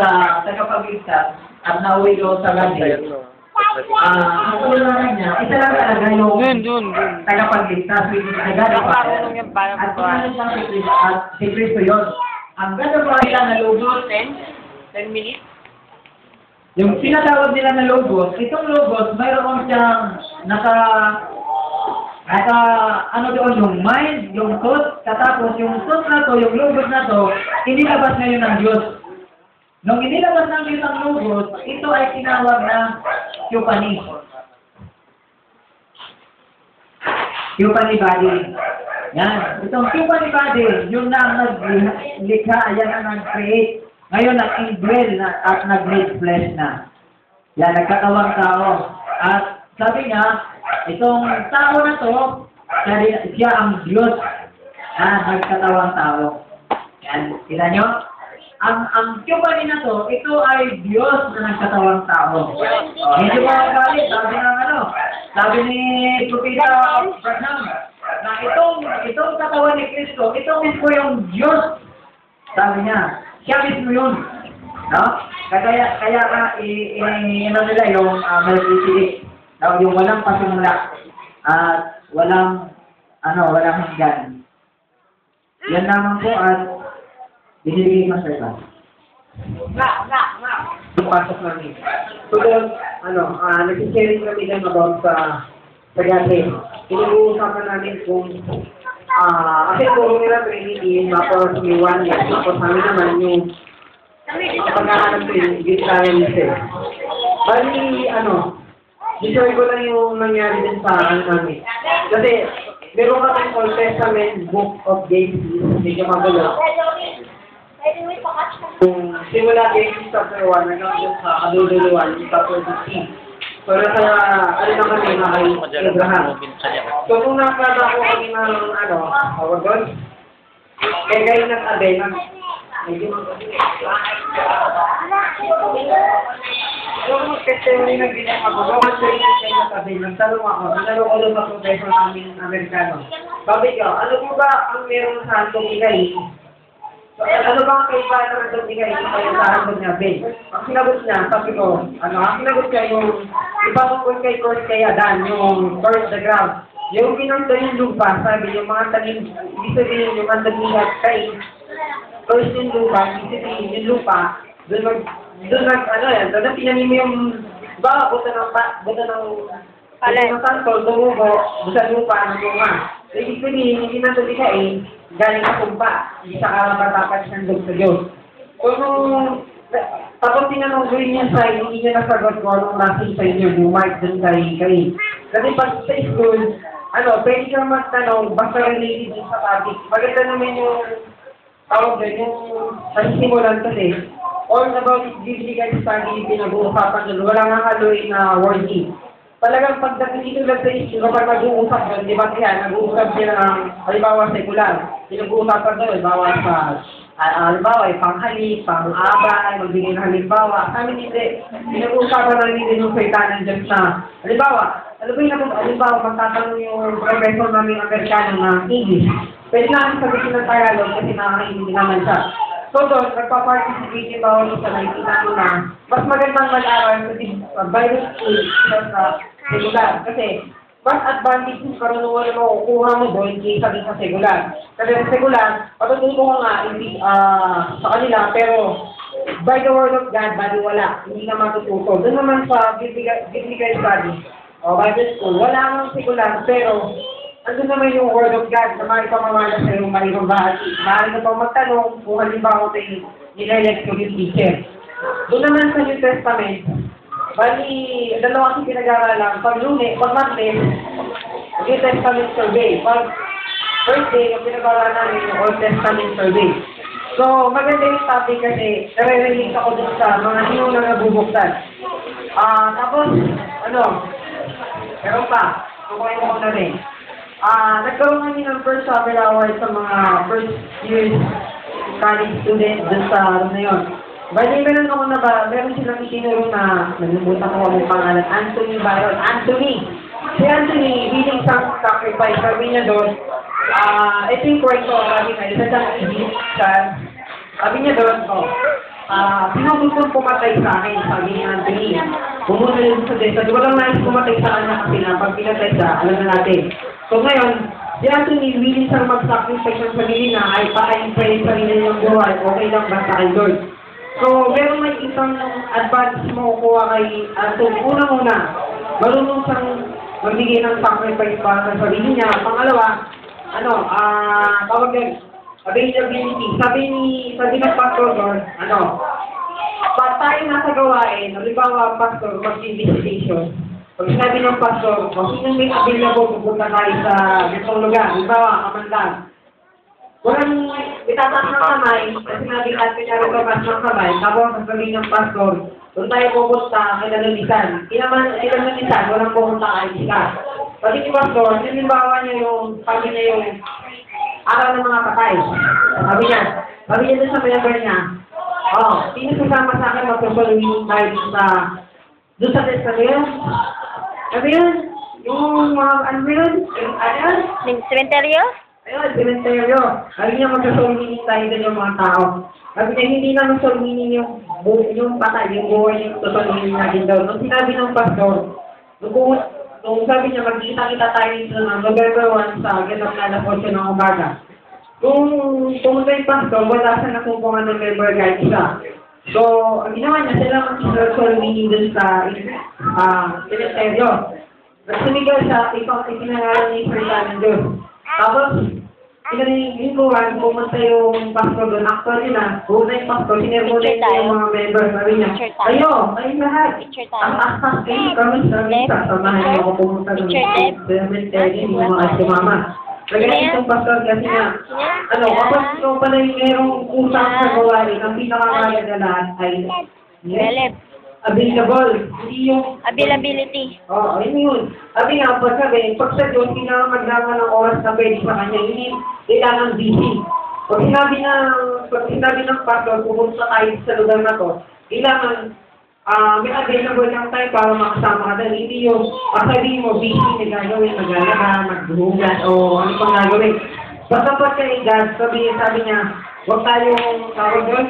sa tagapagligtas at nauwi doon sa gabi, ang ulan niya, isa lang talaga yung tagapagligtas, which is the God of Fire. At kung siyang si Cristo yun. Ang God of Fire na logos, 10 minutes? yung sinatawag nila na logos, itong logos, mayroon siyang ano doon, yung mind, yung thought, katapos yung thought na to, yung logos na to, inilabas ngayon ng Diyos. Nung inilabas ng Diyos ang logos, ito ay tinawag na Theophany. Theophany body. Yan. Itong Theophany body, yun na ang naglikha, yan ang nag-create. Ngayon, nag-indwell na at nag-make flesh na. Yan, nagkatawang tao. At sabi niya, itong tao na to, siya ang Diyos na nagkatawang tao. Yan, kita nyo? Ang Theophany na to, ito ay Diyos na nagkatawang tao. Hindi mo magalit, sabi ni Propeta Branham, na itong katawan ni Kristo, ito mismo yung Diyos. Sabi niya, siya mismo yun. No? Kaya nga, nila yung Melchizedek. Yung walang pasimula at walang hanggan. Yan naman po at binibigay ko sa iba. Pasok namin. So doon, nag-sharing kami lang about sa gabi. Inuusapan namin kung kasi puro nila Trinity, tapos may one year, tapos namin naman yung pagkahanap ko yung Israelite. Bali, i-share ko lang yung nangyari din sa namin. Kasi, meron kami Old Testament Book of Genesis, medyo magulo. Simula Genesis chapter 1, hanggang sa kaduduluan, chapter 15. So, nasa, na kami na kay Abraham. So, kung nakada ko kami ng, tawag doon, kaya kayo nag-abay ng, medyo yung mag-testimony na ginagawa ko, kasi kayo nag-abay, nagtanong ako, nanalo ko tayo sa aming Amerikano. Sabi ko, ano po ba ang meron sa handong ikay? Ano ba ang kaiba ng handong ikay sa handong niya, Ben? Ang sinagot niya, sabi ko, ang sinagot niya yung ipapapun kay Kurt kay Adan, yung first the ground. Yung pinunta yung lupa, sabi, yung mga taging, ibig sabihin yung mga taging kay first yung lupa, ibig sabihin yung lupa, doon pinanin mo yung, buta ng santol, tumubo, sa lupa, ng bunga. Ibig sabihin, hindi na sabi ka galing sa kumpa, hindi sa karapatapat siyang sa Diyos. So, tapos tinanong ko niya sa hindi niya nasagot ko anong lasing sa inyo, bumark dun kay. Kasi pag sa school, pwede kang magtanong, basta related din sa topic. Maganda naman yung tawag doon, yung nasisimulan kasi, all about biblical study, pinag-uusapan doon. Wala nga haloy na wording. Talagang pagdating dito lang sa issue, kapag nag-uusap doon, di ba kaya, nag-uusap sila ng, halimbawa, sekular. Pinag-uusapan doon, halimbawa, panghalik, pang-abay, magbigay ng halimbawa. Kami hindi, pinag-uusapan na rin yung saitanan dyan sa, halimbawa, magtatanong yung professor namin Amerikano ng English. Pwede namin sabihin ng Tagalog kasi nakakaintindi naman siya. So doon, nagpa-participate yung bawal sa nakikita mo na mas magandang mag-aral sa Bible school sa regular. Kasi, mas advantage yung karunungan na makukuha mo doon kaysa din sa segular. Kasi sa segular, patututo ka nga sa kanila, pero by the word of God, bali wala. Hindi ka matututo. Doon naman sa biblical study, o Bible school, wala nang segular, pero andun naman yung word of God na maipamamala sa iyong mayroong bahagi. Maaari na pang magtanong kung halimbawa ko tayo nilelect ko yung teacher. Doon naman sa New Testament, bali, dalawa kasi pinag-aaralan. Pag Martes, New Testament survey. Pag Thursday, yung pinag-aaralan namin yung Old Testament survey. So, maganda yung topic kasi nare-relate ako dun sa mga hinong na nabubuksan. Tapos, meron pa, kukuhin mo ko na rin. Nagkaroon kami ng first summer award sa mga first year college students dun sa na yun. Bali, meron ako na ba, meron silang itinuro na, nalimutan ko ang pangalan, Anthony Byron. Si Anthony, willing sacrifice, sabi niya doon, ito yung kwento, sabi niya, isa siyang sabi niya doon, sinubod kong pumatay sa akin, sabi ni Anthony. Pumunta rin sa Desa. Di ba lang nais pumatay sa kanya kasi na pag pinatay siya, alam na natin. So ngayon, si Anthony, willing siyang mag-sacrifice ng sarili na ay pakain pa yung sarili ng buhay, okay lang basta kay Lord. So, meron may isang advice mo kuha kay Anthony. Una-una, marunong siyang magbigay ng sacrifice para sa sarili niya. Pangalawa, tawag yan, availability. Sabi ng pastor Lord, pag tayo nasa gawain, halimbawa, pastor, mag-visitation. Pag sinabi ng pastor, kung sino may available, pupunta tayo sa ganitong lugar. Halimbawa, Kamandag. Walang itataas ng kamay, kasi sinabi natin niya rin babas ng kamay, tapos sasabihin ng pastor, doon tayo pupunta kay Nalulisan. Ilang Nalulisan, walang pupunta kay Isika. Pag si pastor, halimbawa niya yung, sabi niya yung araw ng mga patay. Sabi niya doon sa member niya, sino sasama sa akin magsasaluhin tayo doon sa testament? Ano yun? Yung mga, ano yun? Cementerio? Ayun, cementerio. Sabi niya magsasaluhin tayo doon yung mga tao. Sabi niya, hindi na magsaluhin yung patay, yung buhay yung sasaluhin natin doon. Nung sinabi ng pastor, nung sabi niya, magkita-kita tayo dito ng November 1 sa ganap na alas 8 ng umaga. Nung pumunta yung pastor, wala siya nakukuha ng member guide isa. So, ang ginawa niya, sila mag-social meeting dun sa ministeryo. Nagsumigaw siya, ipinangalan niya yung salita ng Diyos. Tapos, pinaningkuhan, pumunta yung pastor doon. Actually na, pumunta yung pastor, sinermona yung mga member. Sabi niya, kayo lahat. Ang asas kayo kami sa misa. Samahan niyo ako pumunta doon. Cemetery, yung mga sumama. Nagalit yung pastor kasi nga, kapag ikaw pala yung merong usap sa gawain, ang pinakamahalaga na lahat ay available. Hindi yung Availability. Oo, yun yun. Sabi nga, pag sa Diyos, pinakamagdama ng oras na pwede sa kanya, hindi kailangan busy. Pag sinabi ng pastor, pupunta tayo sa lugar na to, kailangan may available lang tayo para makasama ka doon. Hindi yung sabihin mo, busy na gagawin, maglalaka, maghuhugas, o ano pang gagawin. Basta pag kay God, sabi niya, huwag tayong tawag doon,